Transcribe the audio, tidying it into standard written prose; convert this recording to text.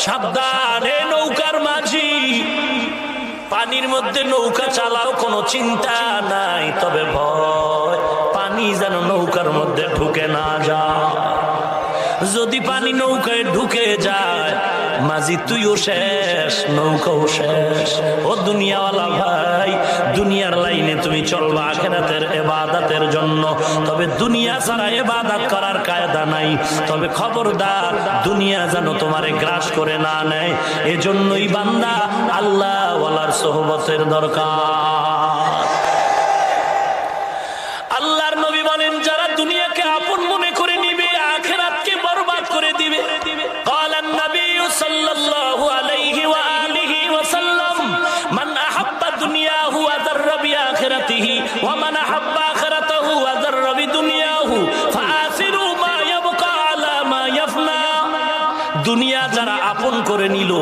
সাবধান হে নৌকার মাঝি, পানির মধ্যে নৌকা চালাও, কোনো চিন্তা নাই, তবে ভয় পানি যেন নৌকার মধ্যে ঢুকে না যায়। যদি পানি নৌকায় ঢুকে যায় মাঝি তুইও শেষ, নৌকাও শেষ। ও দুনিয়াওয়ালা ভাই, দুনিয়ার লাইনে তুমি চলবা আখিরাতের ইবাদতের জন্য, তবে দুনিয়া ছাড়া ইবাদত করার কায়দা নাই। তবে খবরদার দুনিয়া যেন তোমারে গ্রাস করে না নেয়। এজন্যই বান্দা আল্লাহ ওয়ালার সোহবতের দরকার। আল্লাহর নবী বলেন, যারা দুনিয়াকে আপন মনে করে নিবে আখিরাতকে বরবাদ করে দিবে। ক্বালান নবী সাল্লাল্লাহু আলাইহি ওয়া আলিহি ওয়া সাল্লাম, মান আহাব্বা দুনিয়াহু ওয়া যাররা বিআখিরাতিহি ওয়া মান আহাব্বা আখিরাতাহু ওয়া যাররা বিদুনিয়াহু ফাআসিরু মা ইয়াবকা আলা মা ইয়াফনা। দুনিয়া যারা আপন করে নিল